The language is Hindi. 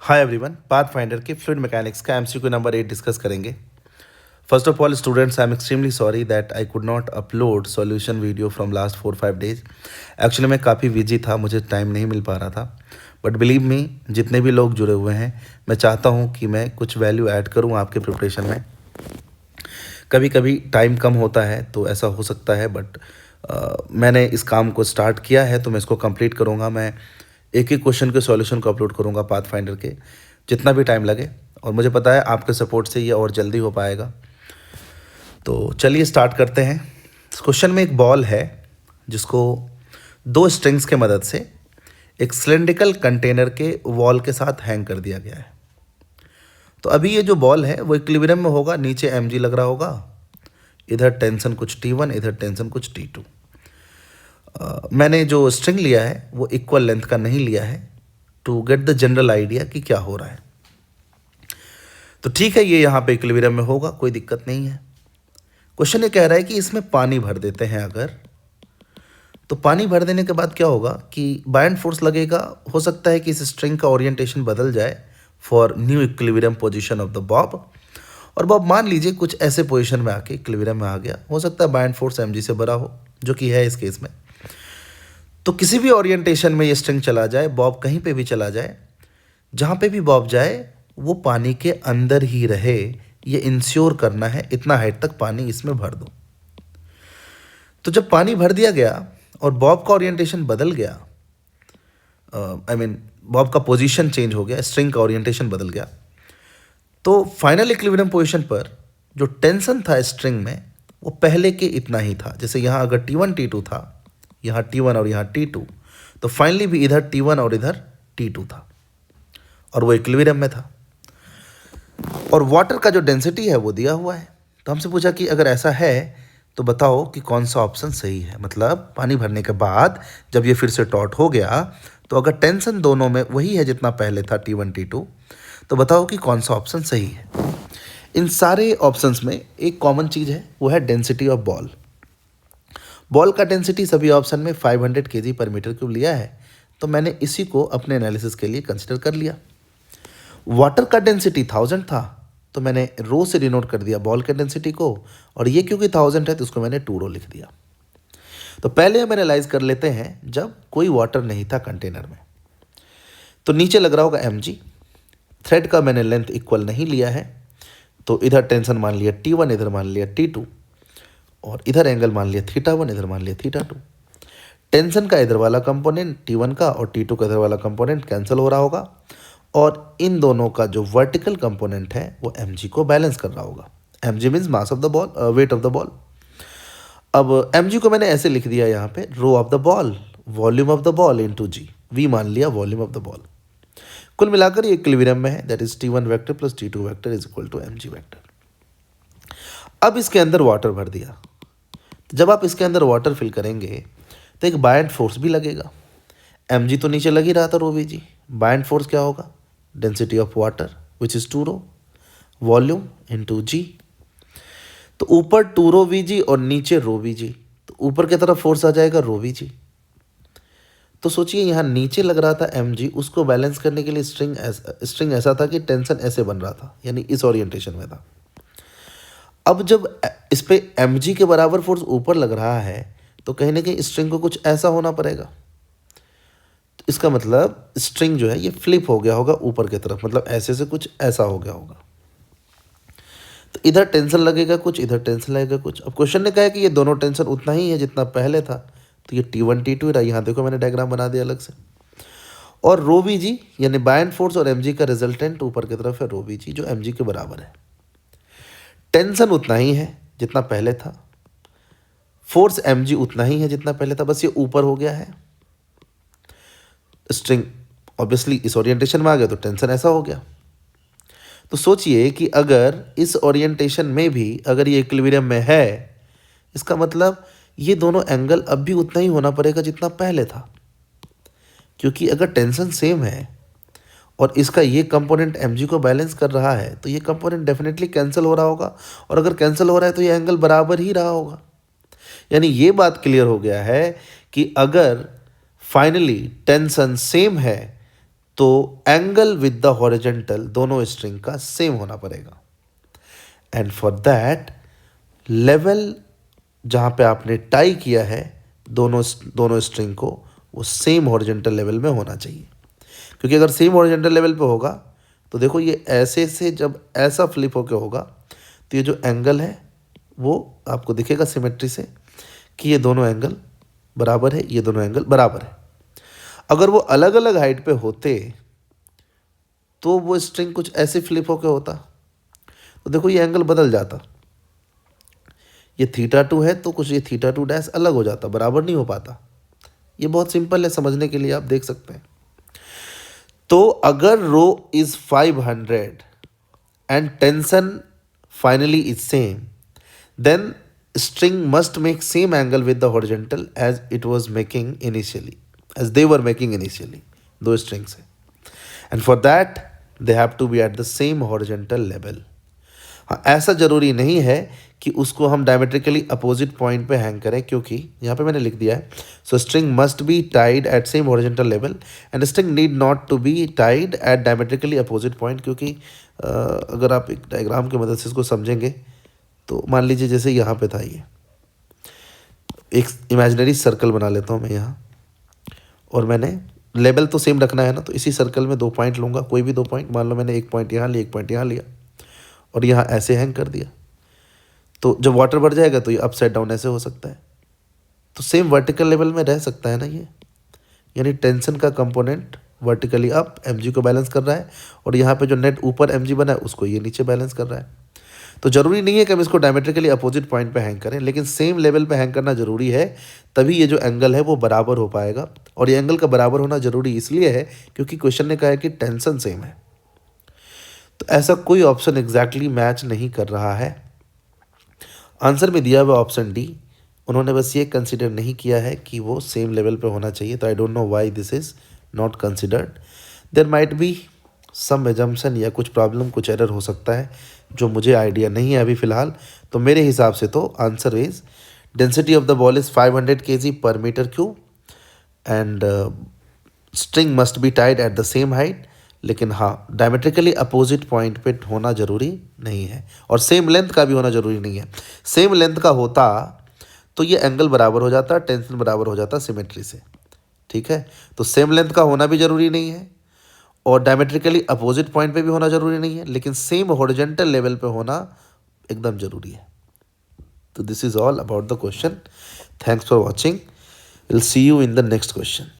हाय एवरीवन, पाथफाइंडर के फ्लूइड मैकेनिक्स का एमसीक्यू नंबर 8 डिस्कस करेंगे। First of all students, I am extremely sorry that I could not upload solution video from last 4-5 days. Actually मैं काफ़ी बिजी था, मुझे टाइम नहीं मिल पा रहा था। बट बिलीव मी, जितने भी लोग जुड़े हुए हैं, मैं चाहता हूँ कि मैं कुछ वैल्यू ऐड करूँ आपके प्रिपरेशन में। कभी कभी टाइम कम होता है तो ऐसा हो सकता है, बट मैंने इस काम को स्टार्ट किया है तो मैं इसको कंप्लीट करूँगा। मैं एक एक क्वेश्चन के सॉल्यूशन को अपलोड करूँगा पाथफाइंडर के, जितना भी टाइम लगे, और मुझे पता है आपके सपोर्ट से ये और जल्दी हो पाएगा। तो चलिए स्टार्ट करते हैं। इस क्वेश्चन में एक बॉल है जिसको दो स्ट्रिंग्स के मदद से एक सिलिंड्रिकल कंटेनर के वॉल के साथ हैंग कर दिया गया है। तो अभी ये जो बॉल है वो इक्विलिब्रियम में होगा, नीचे mg लग रहा होगा, इधर टेंशन कुछ T1, इधर टेंशन कुछ T2। मैंने जो स्ट्रिंग लिया है वो इक्वल लेंथ का नहीं लिया है, to get the general idea कि क्या हो रहा है। तो ठीक है, ये यहाँ पे इक्विलिब्रियम में होगा, कोई दिक्कत नहीं है। क्वेश्चन ये कह रहा है कि इसमें पानी भर देते हैं अगर, तो पानी भर देने के बाद क्या होगा कि बायंड फोर्स लगेगा। हो सकता है कि इस स्ट्रिंग का ओरिएंटेशन बदल जाए for new equilibrium position of the Bob, और बॉब मान लीजिए कुछ ऐसे पोजीशन में आके इक्विलिब्रियम में आ गया। हो सकता है बायंड फोर्स mg से बड़ा हो, जो कि है इस केस में। तो किसी भी ओरिएंटेशन में ये स्ट्रिंग चला जाए, बॉब कहीं पे भी चला जाए, जहाँ पे भी बॉब जाए वो पानी के अंदर ही रहे, ये इंश्योर करना है। इतना हाइट तक पानी इसमें भर दो। तो जब पानी भर दिया गया और बॉब का ओरिएंटेशन बदल गया, बॉब का पोजीशन चेंज हो गया, स्ट्रिंग का ओरिएंटेशन बदल गया, तो फाइनल इक्विलिब्रियम पोजीशन पर जो टेंशन था स्ट्रिंग में वो पहले के इतना ही था। जैसे यहाँ अगर T1 T2 था, यहाँ T1 और यहाँ T2, तो फाइनली भी इधर T1 और इधर T2 था, और वो इक्विलिब्रियम में था। और वाटर का जो डेंसिटी है वो दिया हुआ है। तो हमसे पूछा कि अगर ऐसा है तो बताओ कि कौन सा ऑप्शन सही है। मतलब पानी भरने के बाद जब ये फिर से टॉट हो गया, तो अगर टेंशन दोनों में वही है जितना पहले था T1 T2, तो बताओ कि कौन सा ऑप्शन सही है। इन सारे ऑप्शंस में एक कॉमन चीज़ है, वो है डेंसिटी ऑफ बॉल। बॉल का डेंसिटी सभी ऑप्शन में 500 kg पर मीटर क्यूब लिया है, तो मैंने इसी को अपने एनालिसिस के लिए कंसिडर कर लिया। वाटर का डेंसिटी 1000 था, तो मैंने रो से डिनोट कर दिया बॉल के डेंसिटी को, और ये क्योंकि 1000 है तो उसको मैंने 2 रो लिख दिया। तो पहले हम एनालाइज कर लेते हैं जब कोई वाटर नहीं था कंटेनर में। तो नीचे लग रहा होगा mg, थ्रेड का मैंने लेंथ इक्वल नहीं लिया है, तो इधर टेंशन मान लिया T1, इधर मान लिया T2, और इधर एंगल मान लिया θ1, इधर मान लिया θ2। टेंशन का इधर वाला कंपोनेंट T1 का और T2 का इधर वाला कंपोनेंट कैंसिल हो रहा होगा, और इन दोनों का जो वर्टिकल कंपोनेंट है वो mg को बैलेंस कर रहा होगा। mg means mass of the ball, weight of the ball. अब mg को मैंने ऐसे लिख दिया यहाँ पे, rho of the ball, volume of the ball into g, v मान लिया वॉल्यूम ऑफ द बॉल। कुल मिलाकर ये इक्विलिब्रियम में है, that is T1 vector plus T2 vector is equal to mg vector. अब इसके अंदर वाटर भर दिया। जब आप इसके अंदर वाटर फिल करेंगे तो एक बायंड फोर्स भी लगेगा। mg तो नीचे लग ही रहा था, रो vg। बायंड फोर्स क्या होगा? Density of water which is 2 rho, volume into g। तो ऊपर 2 रो vg और नीचे रो vg, तो ऊपर की तरफ फोर्स आ जाएगा रो vg। तो सोचिए यहाँ नीचे लग रहा था mg, उसको बैलेंस करने के लिए स्ट्रिंग ऐसा था कि टेंशन ऐसे बन रहा था, यानी इस ओरिएंटेशन में था। अब जब इस पे mg के बराबर फोर्स ऊपर लग रहा है, तो कहीं ना कहीं स्ट्रिंग को कुछ ऐसा होना पड़ेगा। तो इसका मतलब स्ट्रिंग जो है ये फ्लिप हो गया होगा ऊपर की तरफ, मतलब ऐसे से कुछ ऐसा हो गया होगा। तो इधर टेंशन लगेगा कुछ, इधर टेंशन लगेगा कुछ। अब क्वेश्चन ने कहा है कि ये दोनों टेंशन उतना ही है जितना पहले था, तो ये T1 T2 रहा। यहाँ देखो मैंने डायग्राम बना दिया अलग से। और रो vg यानी बायंड फोर्स और mg का रिजल्टेंट ऊपर की तरफ है रो vg, जो mg के बराबर है। टेंशन उतना ही है जितना पहले था, फोर्स mg उतना ही है जितना पहले था, बस ये ऊपर हो गया है। स्ट्रिंग ऑब्वियसली इस ओरिएंटेशन में आ गया तो टेंशन ऐसा हो गया। तो सोचिए कि अगर इस ओरिएंटेशन में भी अगर ये इक्विलिब्रियम में है, इसका मतलब ये दोनों एंगल अब भी उतना ही होना पड़ेगा जितना पहले था, क्योंकि अगर टेंशन सेम है और इसका ये कंपोनेंट mg को बैलेंस कर रहा है, तो ये कंपोनेंट डेफिनेटली कैंसिल हो रहा होगा, और अगर कैंसिल हो रहा है तो ये एंगल बराबर ही रहा होगा। यानी ये बात क्लियर हो गया है कि अगर फाइनली टेंशन सेम है तो एंगल विद द हॉरिजेंटल दोनों स्ट्रिंग का सेम होना पड़ेगा। एंड फॉर दैट लेवल जहाँ पे आपने टाई किया है दोनों स्ट्रिंग को, वो सेम हॉरिजेंटल लेवल में होना चाहिए। क्योंकि अगर सेम हॉरिजेंटल लेवल पे होगा तो देखो ये ऐसे से जब ऐसा फ्लिप होके होगा तो ये जो एंगल है वो आपको दिखेगा सिमेट्री से कि ये दोनों एंगल बराबर है, ये दोनों एंगल बराबर है। अगर वो अलग अलग हाइट पे होते तो वो स्ट्रिंग कुछ ऐसे फ्लिप होके होता तो देखो ये एंगल बदल जाता। ये θ2 है तो कुछ ये θ2 डैश अलग हो जाता, बराबर नहीं हो पाता। ये बहुत सिंपल है समझने के लिए, आप देख सकते हैं। तो अगर rho is 500 and tension finally is same, then string must make same angle with the horizontal as it was making initially, as they were making initially, दो strings है। and for that they have to be at the same horizontal level। हाँ, ऐसा जरूरी नहीं है कि उसको हम डायमेट्रिकली अपोजिट पॉइंट पे हैंग करें, क्योंकि यहाँ पे मैंने लिख दिया है so string must be tied at same horizontal level and string need not to be tied at diametrically opposite point. क्योंकि अगर आप एक डायग्राम की मदद से इसको समझेंगे तो मान लीजिए जैसे यहाँ पे था, ये एक इमेजिनरी सर्कल बना लेता हूँ मैं यहाँ, और मैंने लेवल तो सेम रखना है ना, तो इसी सर्कल में 2 पॉइंट लूँगा, कोई भी 2 पॉइंट। मान लो मैंने 1 पॉइंट यहाँ लिया, 1 पॉइंट यहाँ लिया और यहाँ ऐसे हैंग कर दिया। तो जब वाटर बढ़ जाएगा तो ये अपसाइड डाउन ऐसे हो सकता है, तो सेम वर्टिकल लेवल में रह सकता है ना ये। यानी टेंशन का कंपोनेंट वर्टिकली अप mg को बैलेंस कर रहा है और यहाँ पे जो नेट ऊपर mg बना है उसको ये नीचे बैलेंस कर रहा है। तो ज़रूरी नहीं है कि हम इसको डायमेट्रिकली अपोजिट पॉइंट पे हैंग करें, लेकिन सेम लेवल पे हैंग करना ज़रूरी है, तभी ये जो एंगल है वो बराबर हो पाएगा। और ये एंगल का बराबर होना ज़रूरी इसलिए है क्योंकि क्वेश्चन ने कहा है कि टेंशन सेम है। तो ऐसा कोई ऑप्शन एग्जैक्टली मैच नहीं कर रहा है। आंसर में दिया हुआ ऑप्शन डी, उन्होंने बस ये कंसिडर नहीं किया है कि वो सेम लेवल पे होना चाहिए। तो I don't know why this is not considered. There might be some assumption या कुछ प्रॉब्लम, कुछ एरर हो सकता है जो मुझे आइडिया नहीं है अभी फ़िलहाल। तो मेरे हिसाब से तो answer is density of the ball is 500 kg per metre cube and string must be tied at the same height. लेकिन हाँ, डायमेट्रिकली अपोजिट पॉइंट पे होना ज़रूरी नहीं है और सेम लेंथ का भी होना ज़रूरी नहीं है। सेम लेंथ का होता तो ये एंगल बराबर हो जाता, टेंशन बराबर हो जाता सिमेट्री से। ठीक है, तो सेम लेंथ का होना भी ज़रूरी नहीं है और डायमेट्रिकली अपोजिट पॉइंट पे भी होना ज़रूरी नहीं है, लेकिन सेम हॉरिजॉन्टल लेवल पे होना एकदम ज़रूरी है। तो this is all about the question. Thanks for watching. Will see you in the next question.